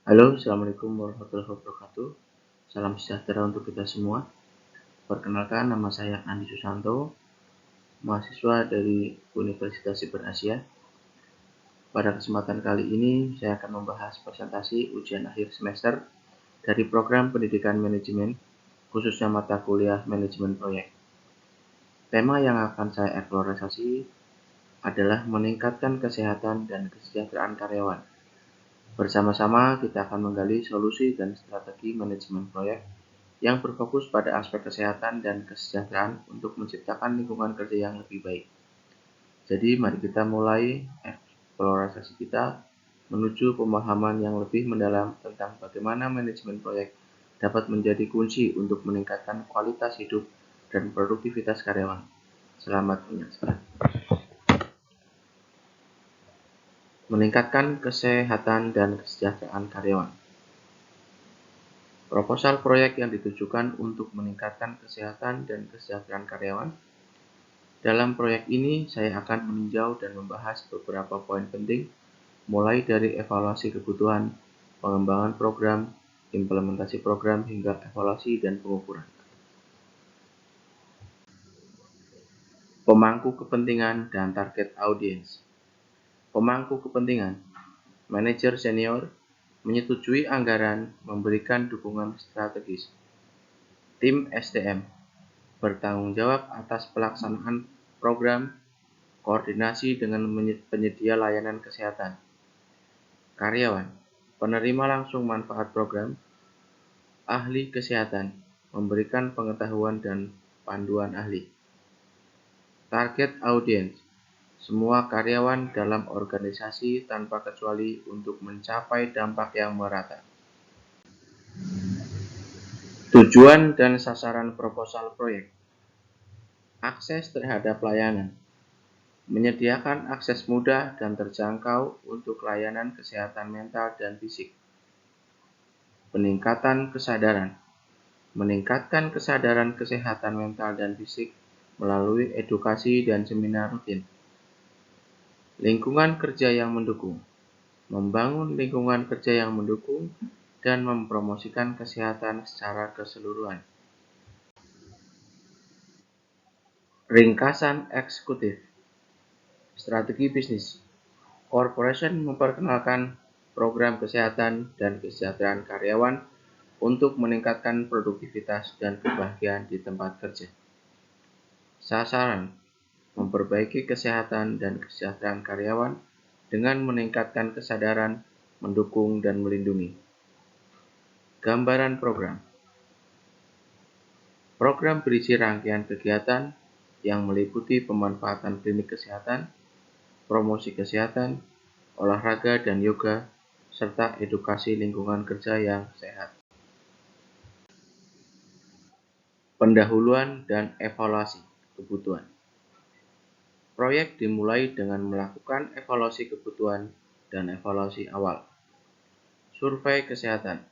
Halo, Assalamualaikum warahmatullahi wabarakatuh. Salam sejahtera untuk kita semua. Perkenalkan, nama saya Andi Susanto, mahasiswa dari Universitas Siber Asia. Pada kesempatan kali ini, saya akan membahas presentasi ujian akhir semester dari program pendidikan manajemen, khususnya mata kuliah manajemen proyek. Tema yang akan saya eksplorasi adalah meningkatkan kesehatan dan kesejahteraan karyawan. Bersama-sama kita akan menggali solusi dan strategi manajemen proyek yang berfokus pada aspek kesehatan dan kesejahteraan untuk menciptakan lingkungan kerja yang lebih baik. Jadi mari kita mulai eksplorasi kita menuju pemahaman yang lebih mendalam tentang bagaimana manajemen proyek dapat menjadi kunci untuk meningkatkan kualitas hidup dan produktivitas karyawan. Selamat menyaksikan. Meningkatkan kesehatan dan kesejahteraan karyawan. Proposal proyek yang ditujukan untuk meningkatkan kesehatan dan kesejahteraan karyawan. Dalam proyek ini, saya akan meninjau dan membahas beberapa poin penting, mulai dari evaluasi kebutuhan, pengembangan program, implementasi program, hingga evaluasi dan pengukuran. Pemangku kepentingan dan target audiens. Pemangku kepentingan, manajer senior, menyetujui anggaran, memberikan dukungan strategis. Tim SDM, bertanggung jawab atas pelaksanaan program, koordinasi dengan penyedia layanan kesehatan. Karyawan, penerima langsung manfaat program. Ahli kesehatan, memberikan pengetahuan dan panduan ahli. Target audiens, semua karyawan dalam organisasi tanpa kecuali untuk mencapai dampak yang merata. Tujuan dan sasaran proposal proyek. Akses terhadap layanan. Menyediakan akses mudah dan terjangkau untuk layanan kesehatan mental dan fisik. Peningkatan kesadaran. Meningkatkan kesadaran kesehatan mental dan fisik melalui edukasi dan seminar rutin. Lingkungan kerja yang mendukung. Membangun lingkungan kerja yang mendukung dan mempromosikan kesehatan secara keseluruhan. Ringkasan eksekutif. Strategi bisnis. Corporation memperkenalkan program kesehatan dan kesejahteraan karyawan untuk meningkatkan produktivitas dan kebahagiaan di tempat kerja. Sasaran, memperbaiki kesehatan dan kesejahteraan karyawan dengan meningkatkan kesadaran, mendukung, dan melindungi. Gambaran program. Program berisi rangkaian kegiatan yang meliputi pemanfaatan klinik kesehatan, promosi kesehatan, olahraga dan yoga, serta edukasi lingkungan kerja yang sehat. Pendahuluan dan evaluasi kebutuhan. Proyek dimulai dengan melakukan evaluasi kebutuhan dan evaluasi awal. Survei kesehatan.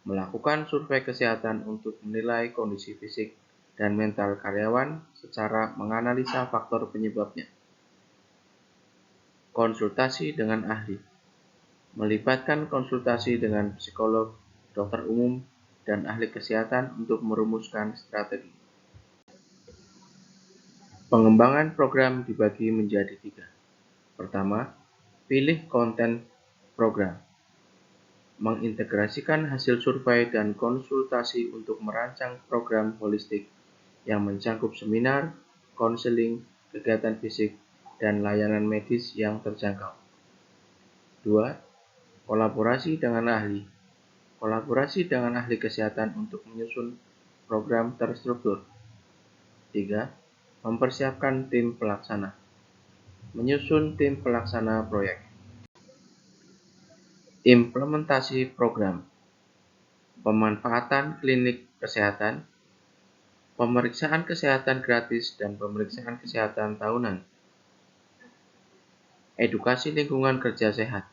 Melakukan survei kesehatan untuk menilai kondisi fisik dan mental karyawan secara menganalisa faktor penyebabnya. Konsultasi dengan ahli. Melibatkan konsultasi dengan psikolog, dokter umum, dan ahli kesehatan untuk merumuskan strategi. Pengembangan program dibagi menjadi 3. Pertama, pilih konten program. Mengintegrasikan hasil survei dan konsultasi untuk merancang program holistik yang mencakup seminar, konseling, kegiatan fisik, dan layanan medis yang terjangkau. 2. Kolaborasi dengan ahli. Kolaborasi dengan ahli kesehatan untuk menyusun program terstruktur. 3. Mempersiapkan tim pelaksana. Menyusun tim pelaksana proyek. Implementasi program. Pemanfaatan klinik kesehatan, pemeriksaan kesehatan gratis dan pemeriksaan kesehatan tahunan. Edukasi lingkungan kerja sehat.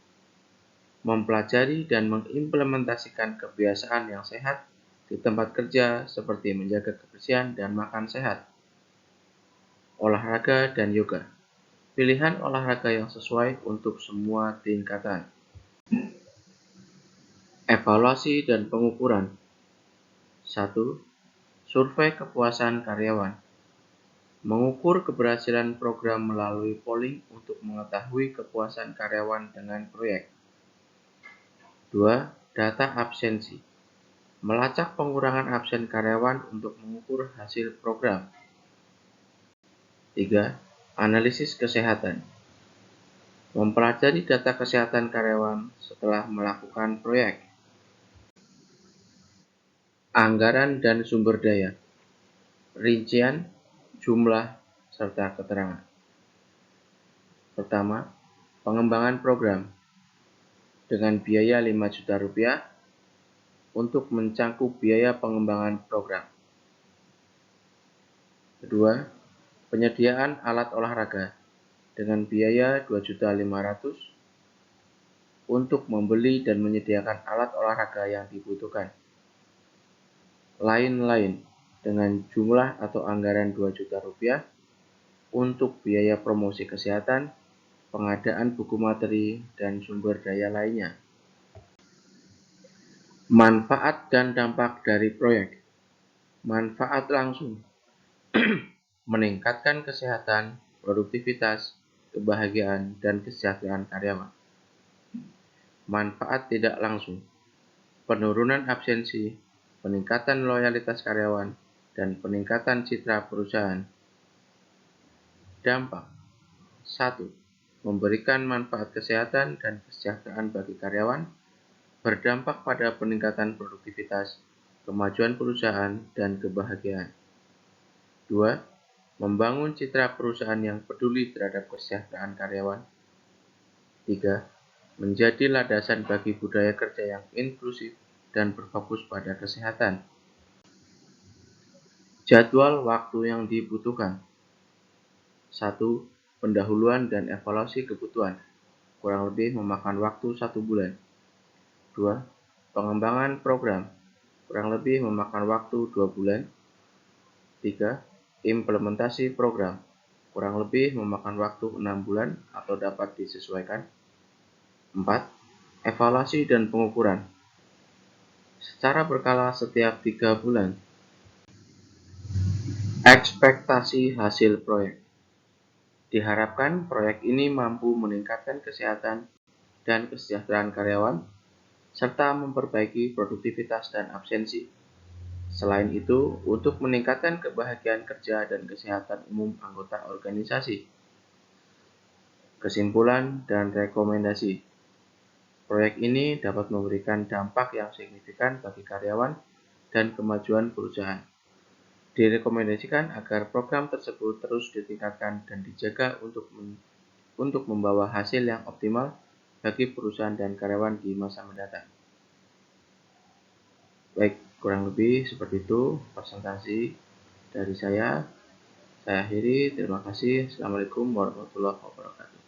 Mempelajari dan mengimplementasikan kebiasaan yang sehat di tempat kerja seperti menjaga kebersihan dan makan sehat. Olahraga dan yoga. Pilihan olahraga yang sesuai untuk semua tingkatan. Evaluasi dan pengukuran. 1. Survei kepuasan karyawan. Mengukur keberhasilan program melalui polling untuk mengetahui kepuasan karyawan dengan proyek. 2. Data absensi. Melacak pengurangan absen karyawan untuk mengukur hasil program. 3. Analisis kesehatan. Mempelajari data kesehatan karyawan setelah melakukan proyek. Anggaran dan sumber daya. Rincian, jumlah, serta keterangan. Pertama, pengembangan program dengan biaya Rp5 juta untuk mencangkup biaya pengembangan program. Kedua, penyediaan alat olahraga dengan biaya Rp2.500.000 untuk membeli dan menyediakan alat olahraga yang dibutuhkan. Lain-lain dengan jumlah atau anggaran Rp2 juta untuk biaya promosi kesehatan, pengadaan buku materi, dan sumber daya lainnya. Manfaat dan dampak dari proyek. Manfaat langsung. Meningkatkan kesehatan, produktivitas, kebahagiaan, dan kesejahteraan karyawan. Manfaat tidak langsung. Penurunan absensi, peningkatan loyalitas karyawan, dan peningkatan citra perusahaan. Dampak. 1. Memberikan manfaat kesehatan dan kesejahteraan bagi karyawan, berdampak pada peningkatan produktivitas, kemajuan perusahaan, dan kebahagiaan. 2. Membangun citra perusahaan yang peduli terhadap kesejahteraan karyawan. 3. Menjadi landasan bagi budaya kerja yang inklusif dan berfokus pada kesehatan. Jadwal waktu yang dibutuhkan. 1. Pendahuluan dan evaluasi kebutuhan. Kurang lebih memakan waktu 1 bulan. 2. Pengembangan program. Kurang lebih memakan waktu 2 bulan. 3. Implementasi program. Kurang lebih memakan waktu 6 bulan atau dapat disesuaikan. 4. Evaluasi dan pengukuran. Secara berkala setiap 3 bulan. Ekspektasi hasil proyek. Diharapkan proyek ini mampu meningkatkan kesehatan dan kesejahteraan karyawan, serta memperbaiki produktivitas dan absensi. Selain itu, untuk meningkatkan kebahagiaan kerja dan kesehatan umum anggota organisasi. Kesimpulan dan rekomendasi. Proyek ini dapat memberikan dampak yang signifikan bagi karyawan dan kemajuan perusahaan. Direkomendasikan agar program tersebut terus ditingkatkan dan dijaga untuk membawa hasil yang optimal bagi perusahaan dan karyawan di masa mendatang. Baik, kurang lebih seperti itu presentasi dari saya. Saya akhiri, terima kasih. Assalamualaikum warahmatullahi wabarakatuh.